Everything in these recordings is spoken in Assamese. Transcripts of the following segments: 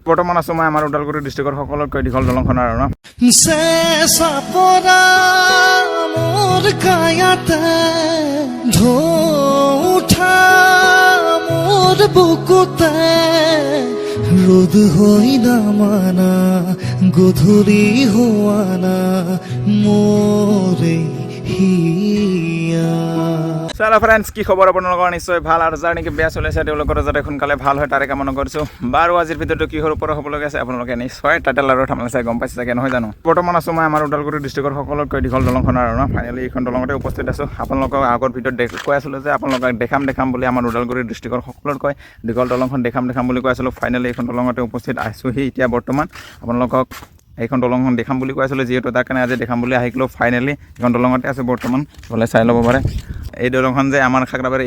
বৰ্তমান আছো মই আমাৰ উদালগুৰি ডিষ্ট্ৰিক্টৰ সকলোতকৈ দীঘল দলংখনৰ আৰু ৰোদ হই না মানা গধূলি হওয়ানা মোৰে হিয়া চলো ফ্ৰেণ্ডছ কি খবৰ আপোনালোকৰ নিশ্চয় ভাল আৰু যাৰ নেকি বেয়া চলি আছে তেওঁলোকৰ যাতে সোনকালে ভাল হয় তাৰে কামনা কৰিছোঁ বাৰু আজিৰ ভিডিঅ'টো কিহৰ ওপৰত হ'বলগীয়া আছে আপোনালোকে নিশ্চয় টাইটেল আৰু থাম্বনেল চাই গম পাইছে চাগে নহয় জানো বৰ্তমান আছো মই আমাৰ উদালগুৰি ডিষ্ট্ৰিক্টৰ সকলোতকৈ দীঘল দলংখনৰ আৰু ফাইনেলি এইখন দলঙতে উপস্থিত আছোঁ আপোনালোকক আগৰ ভিডিঅ'ত কৈ আছিলোঁ যে আপোনালোকক দেখাম বুলি আমাৰ উদালগুৰি ডিষ্ট্ৰিক্টৰ সকলোতকৈ দীঘল দলংখন দেখাম বুলি কৈ আছিলোঁ ফাইনেলি এইখন দলঙতে উপস্থিত আছোঁহি এতিয়া বৰ্তমান আপোনালোকক এইখন দলংখন দেখাম বুলি কৈ আছিলোঁ যিহেতু তাৰ কাৰণে আজি দেখাম বুলি আহিলোঁ ফাইনেলি এইখন দলঙতে আছে বৰ্তমান হ'লে চাই ল'ব পাৰে এই দলংখন যে আমাৰ খাগৰাবাৰী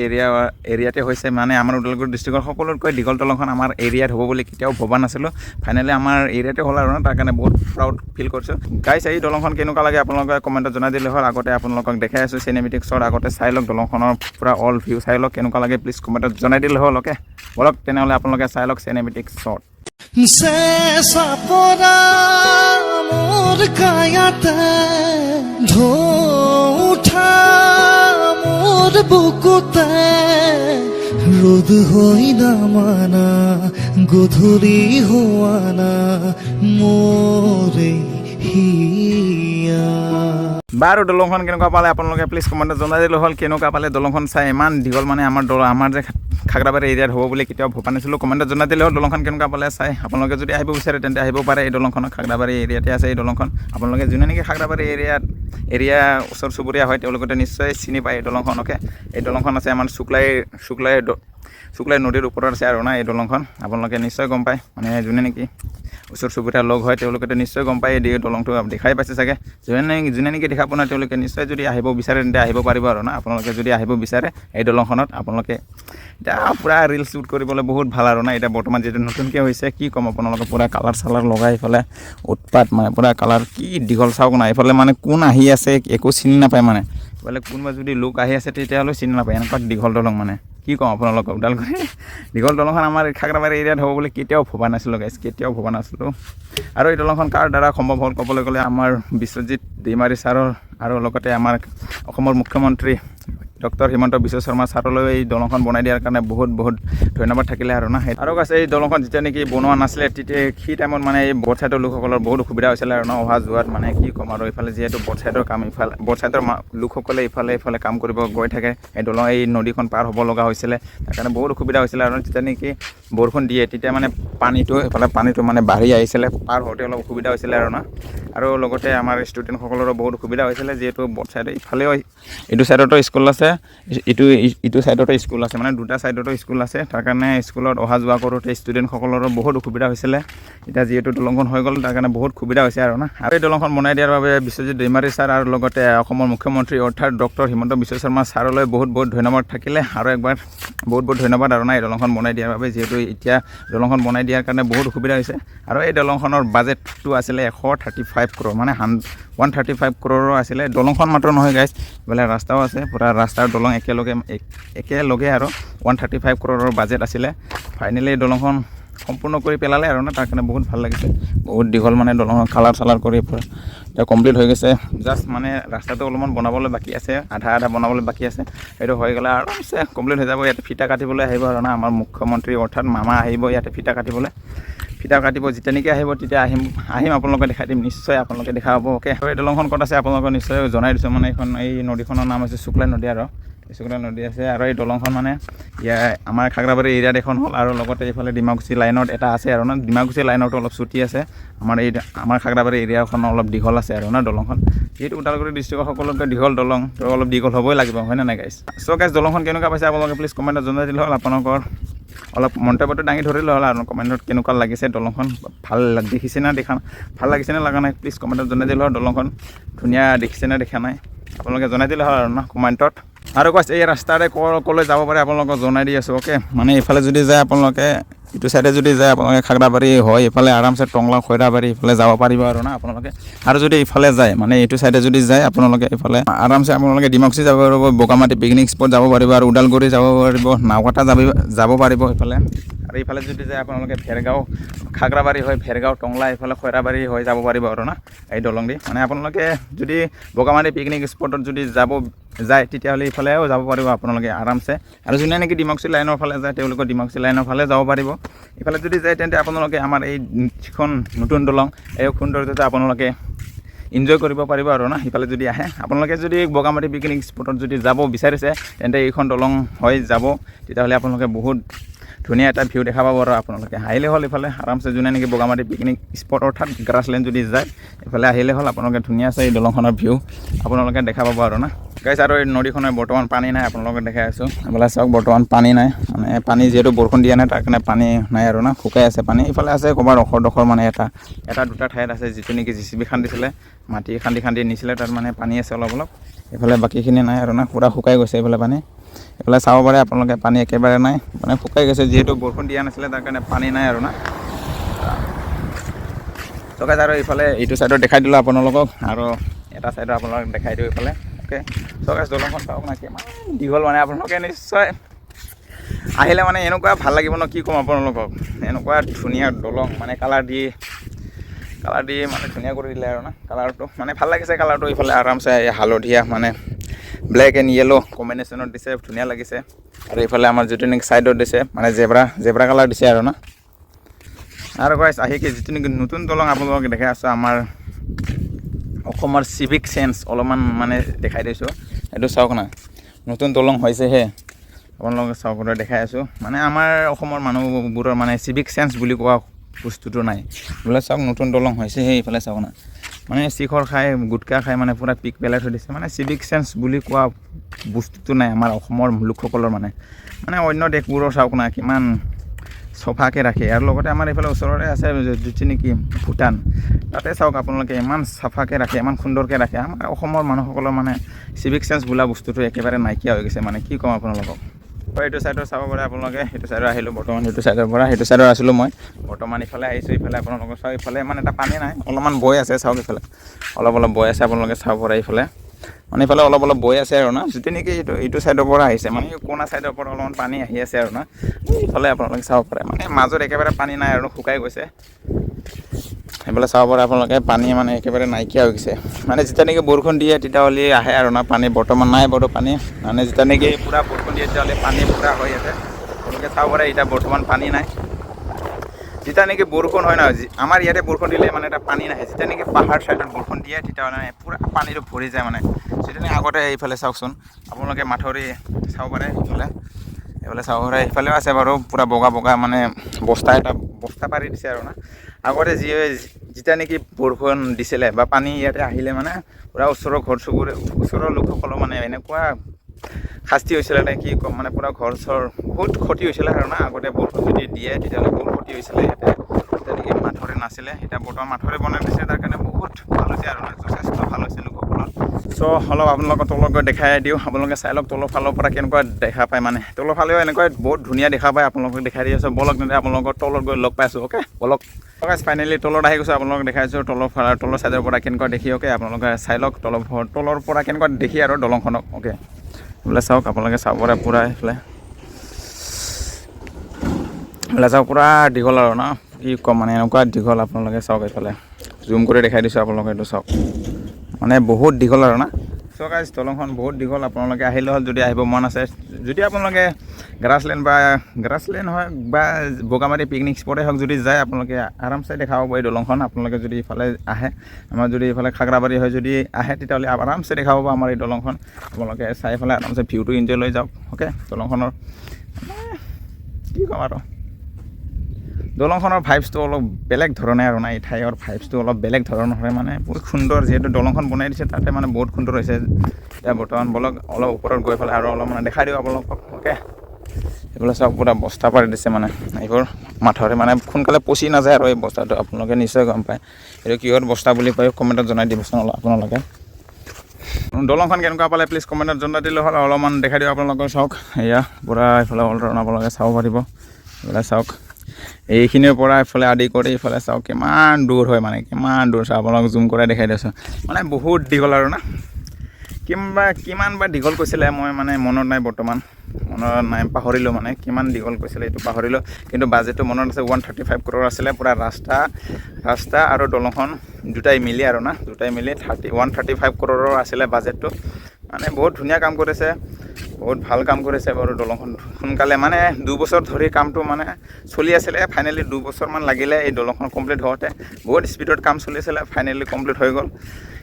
এৰিয়াতে হৈছে মানে আমাৰ উদালগুৰি ডিষ্ট্ৰিক্টৰ সকলোতকৈ দীঘল দলংখন আমাৰ এৰিয়াত হ'ব বুলি কেতিয়াও ভবা নাছিলোঁ ফাইনেলি আমাৰ এৰিয়াতে হ'ল আৰু তাৰ কাৰণে বহুত প্ৰাউড ফিল কৰিছোঁ গাইছ এই দলংখন কেনেকুৱা লাগে আপোনালোকে কমেণ্টত জনাই দিলে হ'ল আগতে আপোনালোকক দেখাই আছোঁ চিনেমেটিক শ্বট আগতে চাই লওক দলংখনৰ পূৰা অল ভিউ চাই লওক কেনেকুৱা লাগে প্লিজ কমেণ্টত জনাই দিলে হ'ল অ'কে বলক তেনেহ'লে আপোনালোকে চাই লওক চিনেমেটিক শ্বট বুকুতে রোদ হই না মানা গধূলি হওয়ানা মোরে হিয়া বাৰু দলংখন কেনেকুৱা পালে আপোনালোকে প্লিজ কমেণ্টত জনাই দিলে হ'ল কেনেকুৱা পালে দলংখন চাই ইমান দীঘল মানে আমাৰ যে খাগৰাবাৰী এৰিয়াত হ'ব বুলি কেতিয়াও ভবা নাছিলোঁ কমেণ্টত জনাই দিলে হ'ল দলংখন কেনেকুৱা পালে চাই আপোনালোকে যদি আহিব বিচাৰে তেন্তে আহিব পাৰে এই দলংখনৰ খাগৰাবাৰী এৰিয়াতে আছে এই দলংখন আপোনালোকে যোনে নেকি খাগৰাবাৰী এৰিয়া ওচৰ চুবুৰীয়া হয় তেওঁলোকে নিশ্চয় চিনি পায় এই দলংখনকে এই দলংখন আছে আমাৰ শুক্লাই নদীৰ ওপৰত আছে আৰু না এই দলংখন আপোনালোকে নিশ্চয় গম পায় মানে যোনে নেকি ওচৰ চুবুৰীয়া লগ হয় তেওঁলোকে নিশ্চয় গম পায় এই দলংটো দেখাই পাইছে চাগে যোনে নেকি দেখা পোৱা নাই তেওঁলোকে নিশ্চয় যদি আহিব বিচাৰে তেন্তে আহিব পাৰিব আৰু না আপোনালোকে যদি আহিব বিচাৰে এই দলংখনত আপোনালোকে এতিয়া পূৰা ৰিল শ্বুট কৰিবলৈ বহুত ভাল আৰু না এতিয়া বৰ্তমান যিটো নতুনকৈ হৈছে কি ক'ম আপোনালোকে পূৰা কালাৰ চালাৰ লগাই এইফালে উৎপাত মানে পূৰা কালাৰ কি দীঘল চাওক না এইফালে মানে কোন আহি আছে একো চিনি নাপায় মানে এইফালে কোনোবা যদি লোক আহি আছে তেতিয়াহ'লে চিনি নাপায় এনেকুৱা দীঘল দলং মানে কি ক'ম আপোনালোকক ওদালগুৰি দীঘল দলংখন আমাৰ খাগৰাবাৰী এৰিয়াত হ'ব বুলি কেতিয়াও ভবা নাছিলোঁ গাইছ কেতিয়াও ভবা নাছিলোঁ আৰু এই দলংখন কাৰ দ্বাৰা সম্ভৱ হ'ল ক'বলৈ গ'লে আমাৰ বিশ্বজিৎ দৈমাৰী ছাৰৰ আৰু লগতে আমাৰ অসমৰ মুখ্যমন্ত্ৰী ডক্টৰ হিমন্ত বিশ্ব শৰ্মা ছাৰলৈ এই দলংখন বনাই দিয়াৰ কাৰণে বহুত ধন্যবাদ থাকিলে আৰু না আৰু আছে এই দলংখন যেতিয়া নেকি বনোৱা নাছিলে তেতিয়া সেই টাইমত মানে এই বৰ্ড ছাইডৰ লোকসকলৰ বহুত অসুবিধা হৈছিলে আৰু না অহা যোৱাত মানে কি ক'ম আৰু এইফালে যিহেতু বৰ্ড ছাইডৰ কাম বৰ্ড ছাইডৰ লোকসকলে ইফালে কাম কৰিব গৈ থাকে এই নদীখন পাৰ হ'ব লগা হৈছিলে তাৰ কাৰণে বহুত অসুবিধা হৈছিলে আৰু যেতিয়া নেকি বৰষুণ দিয়ে তেতিয়া মানে পানীটো মানে বাঢ়ি আহিছিলে পাৰ হওঁতে অলপ অসুবিধা হৈছিলে আৰু না আৰু লগতে আমাৰ ষ্টুডেণ্টসকলৰো বহুত অসুবিধা হৈছিলে যিহেতু বৰ্ড ছাইডে ইফালেও এইটো ছাইডতো স্কুল আছে ইটো ছাইডতো স্কুল আছে মানে দুটা ছাইডতো স্কুল আছে তাৰ কাৰণে স্কুলত অহা যোৱা কৰোঁতে ষ্টুডেণ্টসকলৰো বহুত অসুবিধা হৈছিলে এতিয়া যিহেতু দলংখন হৈ গ'ল তাৰ কাৰণে বহুত সুবিধা হৈছে আৰু না আৰু এই দলংখন বনাই দিয়াৰ বাবে বিশ্বজিৎ দৈমাৰী ছাৰ আৰু লগতে অসমৰ মুখ্যমন্ত্ৰী অৰ্থাৎ ডক্টৰ হিমন্ত বিশ্ব শৰ্মা ছাৰলৈ বহুত ধন্যবাদ থাকিলে আৰু একবাৰ বহুত ধন্যবাদ আৰু না এই দলংখন বনাই দিয়াৰ বাবে যিহেতু এতিয়া দলংখন বনাই দিয়াৰ কাৰণে বহুত অসুবিধা হৈছে আৰু এই দলংখনৰ বাজেটটো আছিলে 135 crore মানে 135 crore আছিলে দলংখন মাত্ৰ নহয় গাইছ বোলে ৰাস্তাও আছে পুৰা ৰাস্তাৰ দলং একেলগে আৰু 135 crore বাজেট আছিলে ফাইনেলি এই দলংখন সম্পূৰ্ণ কৰি পেলালে আৰু না তাৰ কাৰণে বহুত ভাল লাগিছে বহুত দীঘল মানে দলংখন কালাৰ চালাৰ কৰি পুৰা এতিয়া কমপ্লিট হৈ গৈছে জাষ্ট মানে ৰাস্তাটো অলপমান বনাবলৈ বাকী আছে আধা বনাবলৈ বাকী আছে সেইটো হৈ গ'লে আৰামছে কমপ্লিট হৈ যাব ইয়াতে ফিটা কাটিবলৈ আহিব আৰু না আমাৰ মুখ্যমন্ত্ৰী অৰ্থাৎ মামা আহিব ইয়াতে ফিটা কাটিব যেতিয়া নেকি আহিব তেতিয়া আহিম আপোনালোকে দেখাই দিম নিশ্চয় আপোনালোকে দেখা হ'ব অ'কে এই দলংখন ক'ত আছে আপোনালোকক নিশ্চয় জনাই দিছোঁ মানে এই নদীখনৰ নাম হৈছে শুক্লাই নদী আৰু শুক্লাই নদী আছে আৰু এই দলংখন মানে আমাৰ খাগৰাবাৰী এৰিয়াত এখন হ'ল আৰু লগতে এইফালে ডিমাকুচি লাইনত এটা আছে আৰু না ডিমাকুচি লাইনতো অলপ চুটি আছে আমাৰ খাগৰাবাৰী এৰিয়াখন অলপ দীঘল আছে আৰু না দলংখন যিহেতু ওদালগুৰি ডিষ্ট্ৰিক্টৰ সকলোতকৈ দীঘল দলং তো অলপ দীঘল হ'বই লাগিব হয় নে নাই গাইছ চ' গাইছ দলংখন কেনেকুৱা পাইছে আপোনালোকে প্লিজ কমেণ্টত জনাই দিলে হ'ল আপোনালোকৰ অলপ মন্তব্যটো দাঙি ধৰিলে হ'ল আৰু কমেণ্টত কেনেকুৱা লাগিছে দলংখন ভাল দেখিছে না ভাল লাগিছে নে লগা নাই প্লিজ কমেণ্টত জনাই দিলে হ'ল দলংখন ধুনীয়া দেখিছে নে দেখা নাই আপোনালোকে জনাই দিলে হ'ল আৰু না কমেণ্টত আৰু কৈছে এই ৰাস্তাৰে ক'লৈ যাব পাৰে আপোনালোকক জনাই দি আছোঁ অ'কে মানে এইফালে যদি যায় আপোনালোকে ইটো চাইডে যদি যায় আপোনালোকে খাগৰাবাৰী হয় এইফালে আৰামছে টংলা খৈৰাবাৰী এইফালে যাব পাৰিব আৰু না আপোনালোকে আৰু যদি এইফালে যায় মানে এইটো চাইডে যদি যায় আপোনালোকে এইফালে আৰামছে আপোনালোকে ডিমাকুচি যাব পাৰিব বগামাটি পিকনিক স্পট যাব পাৰিব আৰু উদালগুৰি যাব পাৰিব নাওকাটা যাব পাৰিব এইফালে আৰু এইফালে যদি যায় আপোনালোকে ভেৰগাঁও খাগৰাবাৰী হয় ভেৰগাঁও টংলা এইফালে খৈৰাবাৰী হৈ যাব পাৰিব আৰু না এই দলং দি মানে আপোনালোকে যদি বগামাটি পিকনিক স্পটত যদি যায় তেতিয়াহ'লে এইফালেও যাব পাৰিব আপোনালোকে আৰামছে আৰু যোনে নেকি ডিমাকুচি লাইনৰ ফালে যায় তেওঁলোকে ডিমাকুচি লাইনৰ ফালে যাব পাৰিব এইফালে যদি যায় তেন্তে আপোনালোকে আমাৰ এই যিখন নতুন দলং এই সৌন্দৰ্যতা আপোনালোকে এনজয় কৰিব পাৰিব আৰু না সিফালে যদি আহে আপোনালোকে যদি বগামাটি পিকনিক স্পটত যদি যাব বিচাৰিছে তেন্তে এইখন দলং হৈ যাব তেতিয়াহ'লে আপোনালোকে বহুত ধুনীয়া এটা ভিউ দেখা পাব আৰু আপোনালোকে আহিলে হ'ল এইফালে আৰামছে যোনে নেকি বগামাটি পিকনিক স্পট অৰ্থাৎ গ্ৰাছলেণ্ড যদি যায় এইফালে আহিলে হ'ল আপোনালোকে ধুনীয়াছে এই দলংখনৰ ভিউ আপোনালোকে দেখা পাব আৰু না গাইছ আৰু এই নদীখনৰ বৰ্তমান পানী নাই আপোনালোকে দেখাই আছোঁ এইফালে চাওক বৰ্তমান পানী নাই মানে পানী যিহেতু বৰষুণ দিয়া নাই তাৰ কাৰণে পানী নাই আৰু না শুকাই আছে পানী এইফালে আছে ক'ৰবাত ডখৰ মানে এটা দুটা ঠাইত আছে যিটো নেকি JCB খান্দিছিলে মাটি খান্দি নিছিলে তাত মানে পানী আছে অলপ এইফালে বাকীখিনি নাই আৰু না পুৰা শুকাই গৈছে এইফালে পানী এইফালে চাব পাৰে আপোনালোকে পানী একেবাৰে নাই মানে শুকাই গৈছে যিহেতু বৰষুণ দিয়া নাছিলে তাৰ কাৰণে পানী নাই আৰু না তো গাইছ আৰু এইফালে এইটো ছাইডত দেখাই দিলোঁ আপোনালোকক আৰু এটা ছাইডত আপোনালোকক দেখাই দিওঁ এইফালে অ'কে তো গাইছ দলংখন চাওক না কিমান দীঘল মানে আপোনালোকে নিশ্চয় আহিলে মানে এনেকুৱা ভাল লাগিব ন কি ক'ম আপোনালোকক এনেকুৱা ধুনীয়া দলং মানে কালাৰ দি মানে ধুনীয়া কৰি দিলে আৰু না কালাৰটো মানে ভাল লাগিছে কালাৰটো এইফালে আৰামছে হালধীয়া মানে ব্লেক এণ্ড য়েলো কম্বিনেশ্যনত দিছে ধুনীয়া লাগিছে আৰু এইফালে আমাৰ যিটো নেকি ছাইডত দিছে মানে জেব্ৰা কালাৰ দিছে আৰু না আৰু গাইছ আহি কি যিটো নেকি নতুন দলং আপোনালোকে দেখাই আছোঁ আমাৰ অসমৰ চিভিক চেন্স অলপমান মানে দেখাই দিছোঁ এইটো চাওক না নতুন দলং হৈছেহে আপোনালোকে চাওক দেখাই আছোঁ মানে আমাৰ অসমৰ মানুহবোৰৰ মানে চিভিক চেন্স বুলি কোৱা বস্তুটো নাই বোলে চাওক নতুন দলং হৈছেহে এইফালে চাওক না মানে শিখৰ খাই গুটকা খাই মানে পুৰা পিক পেলাই থৈ দিছে মানে চিভিক চেন্স বুলি কোৱা বস্তুটো নাই আমাৰ অসমৰ লোকসকলৰ মানে অন্য দেশবোৰৰ চাওক না কিমান চফাকৈ ৰাখে আৰু লগতে আমাৰ এইফালে ওচৰতে আছে যিটো নেকি ভূটান তাতে চাওক আপোনালোকে ইমান চাফাকৈ ৰাখে ইমান সুন্দৰকৈ ৰাখে আমাৰ অসমৰ মানুহসকলৰ মানে চিভিক চেন্স বোলা বস্তুটো একেবাৰে নাইকিয়া হৈ গৈছে মানে কি ক'ম আপোনালোকক এইটো ছাইডত চাব পাৰে আপোনালোকে সেইটো ছাইডত আহিলোঁ বৰ্তমান সেইটো ছাইডৰ পৰা সেইটো ছাইডত আছিলোঁ মই বৰ্তমান ইফালে আহিছোঁ ইফালে আপোনালোকৰ চাওক ইফালে মানে এটা পানী নাই অলপমান বৈ আছে চাওক ইফালে অলপ বৈ আছে আপোনালোকে চাব পাৰে ইফালে মানে ইফালে অলপ বৈ আছে আৰু না যিটো নেকি এইটো ছাইডৰ পৰা আহিছে মানে কোনা ছাইডৰ পৰা অলপমান পানী আহি আছে আৰু না ইফালে আপোনালোকে চাব পাৰে মানে মাজত একেবাৰে পানী নাই আৰু শুকাই গৈছে সেইফালে চাব পাৰে আপোনালোকে পানী মানে একেবাৰে নাইকিয়া হৈ গৈছে মানে যেতিয়া নেকি বৰষুণ দিয়ে তেতিয়াহ'লে আহে আৰু না পানী বৰ্তমান নাই বাৰু পানী মানে যেতিয়া নেকি পূৰা বৰষুণ দিয়ে তেতিয়াহ'লে পানী পূৰা হৈ আছে আপোনালোকে চাব পাৰে এতিয়া বৰ্তমান পানী নাই যেতিয়া নেকি বৰষুণ হয় নহয় আমাৰ ইয়াতে বৰষুণ দিলে মানে এটা পানী নাহে যেতিয়া নেকি পাহাৰ ছাইডত বৰষুণ দিয়ে তেতিয়াহ'লে পূৰা পানীটো ভৰি যায় মানে যেতিয়া নেকি আগতে এইফালে চাওকচোন আপোনালোকে মাথৰি চাব পাৰে এইফালে চাব পাৰে এইফালেও আছে বাৰু পূৰা বগা মানে বস্তা পাৰি দিছে আৰু না আগতে যেতিয়া নেকি বৰষুণ দিছিলে বা পানী ইয়াতে আহিলে মানে পূৰা ওচৰৰ ওচৰৰ লোকসকলৰ মানে এনেকুৱা শাস্তি হৈছিলে নে কি ক'ম মানে পূৰা ঘৰ চৰ বহুত ক্ষতি হৈছিলে আৰু না আগতে বৰষুণ যদি দিয়ে তেতিয়াহ'লে বহুত ক্ষতি হৈছিলে ইয়াতে তেনেকৈ মাথৰি নাছিলে এতিয়া বৰ্তমান মাথৰি বনাই দিছে তাৰ কাৰণে বহুত ভাল হৈছে আৰু যথেষ্ট ভাল হৈছে লোকসকলৰ চ' অলপ আপোনালোকৰ তলকৈ দেখাই দিওঁ আপোনালোকে চাই লওক তলৰ ফালৰ পৰা কেনেকুৱা দেখা পায় মানে তলৰ ফালেও এনেকুৱা বহুত ধুনীয়া দেখা পায় আপোনালোকে দেখাই দি আছোঁ বলক তেন্তে আপোনালোকৰ তলত গৈ লগ পাইছোঁ অ'কে বলক ফাইনেলি তলত আহি গৈছোঁ আপোনালোকক দেখাইছোঁ তলৰ ছাইডৰ পৰা কেনেকুৱা দেখি অ'কে আপোনালোকে চাই লওক তলৰ পৰা কেনেকুৱা দেখি আৰু দলংখনক অ'কে এইফালে চাওক আপোনালোকে চাব পাৰে পূৰা এইফালে চাওক পূৰা দীঘল আৰু ন কি ক'ম মানে এনেকুৱা দীঘল আপোনালোকে চাওক এইফালে জুম কৰি দেখাই দিছোঁ আপোনালোকে এইটো চাওক মানে বহুত দীঘল আৰু না চ' গাইছ দলংখন বহুত দীঘল আপোনালোকে আহিলে হ'ল যদি আহিব মন আছে যদি আপোনালোকে গ্ৰাছলেণ্ড হয় বা বগামাটি পিকনিক স্পটেই হওক যদি যায় আপোনালোকে আৰামছে দেখা পাব এই দলংখন আপোনালোকে যদি ইফালে আহে আমাৰ যদি ইফালে খাগৰাবাৰী হয় যদি আহে তেতিয়াহ'লে আৰামছে দেখা পাব আমাৰ এই দলংখন আপোনালোকে চাই পেলাই আৰামছে ভিউটো এনজয় লৈ যাওক অ'কে দলংখনৰ কি ক'ম আৰু দলংখনৰ ভাইবছটো অলপ বেলেগ ধৰণে আৰু না এই ঠাইৰ ভাইবছটো অলপ বেলেগ ধৰণৰ হয় মানে বহুত সুন্দৰ যিহেতু দলংখন বনাই দিছে তাতে মানে বহুত সুন্দৰ হৈছে এতিয়া বৰ্তমান বলক অলপ ওপৰত গৈ পেলাই আৰু অলপ মানে দেখাই দিওঁ আপোনালোকক অ'কে এইফালে চাওক পূৰা বস্তা পাৰি দিছে মানে এইবোৰ মাথৰি মানে সোনকালে পচি নাযায় আৰু এই বস্তাটো আপোনালোকে নিশ্চয় গম পায় এইটো কিহৰ বস্তা বুলি কয় কমেণ্টত জনাই দিবচোন আপোনালোকে দলংখন কেনেকুৱা পালে প্লিজ কমেণ্টত জনাই দিলে হ'ল অলপমান দেখাই দিওঁ আপোনালোকে চাওক এয়া পূৰা এইফালে অলধৰণৰ আপোনালোকে চাব পাৰিব এইফালে চাওক এইখিনিৰ পৰা এইফালে আদি কৰি এইফালে চাওক কিমান দূৰ হয় মানে কিমান দূৰ চাওক আপোনালোকক জুম কৰাই দেখাই দিছোঁ মানে বহুত দীঘল আৰু না কিমান বা দীঘল কৈছিলে মই মানে মনত নাই বৰ্তমান মনত নাই পাহৰিলোঁ মানে কিমান দীঘল কৈছিলে এইটো পাহৰিলোঁ কিন্তু বাজেটটো মনত আছে 135 crore আছিলে পূৰা ৰাস্তা আৰু দলংখন দুটাই মিলি আৰু না দুটাই মিলি 135 crore আছিলে বাজেটটো মানে বহুত ধুনীয়া কাম কৰিছে বহুত ভাল কাম কৰিছে বাৰু দলংখন সোনকালে মানে 2 বছৰ ধৰি কামটো মানে চলি আছিলে ফাইনেলি 2 বছৰমান লাগিলে এই দলংখন কমপ্লিট হওঁতে বহুত স্পীডত কাম চলি আছিলে ফাইনেলি কমপ্লিট হৈ গ'ল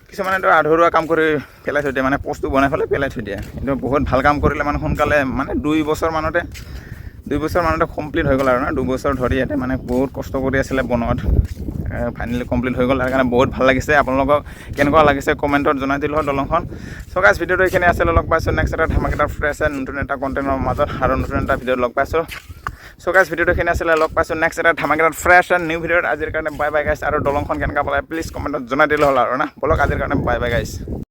কিছুমানেতো আধৰুৱা কাম কৰি পেলাই থৈ দিয়ে মানে পোষ্টটো বনাই পেলাই থৈ দিয়ে কিন্তু বহুত ভাল কাম কৰিলে মানে সোনকালে মানে 2 বছৰ মানতে কমপ্লিট হৈ গ'ল আৰু না 2 বছৰ ধৰি ইয়াতে মানে বহুত কষ্ট কৰি আছিলে বনোৱাত ফাইনেলি কমপ্লিট হৈ গ'ল তাৰ কাৰণে বহুত ভাল লাগিছে আপোনালোকক কেনেকুৱা লাগিছে কমেণ্টত জনাই দিলোঁ দলংখন চ' গাইছ ভিডিঅ'টো এইখিনি আছিলে লগ পাইছোঁ নেক্সট এটা ধামাকেদাৰ ফ্ৰেছ নতুন এটা কণ্টেণ্টৰ মাজত আৰু নতুন এটা ভিডিঅ'ত লগ পাইছোঁ চ' গাইছ ভিডিঅ'টো এইখিনি আছিলে লগ পাইছোঁ নেক্সট এটা ধামাকেদাৰ ফ্ৰেছ নিউ ভিডিঅ'ত আজিৰ কাৰণে বাই বাই গাইছ আৰু দলংখন কেনেকুৱা পালে প্লিজ কমেণ্টত জনাই দিলে হ'ল আৰু না বলক আজিৰ কাৰণে বাই বাই গাইছ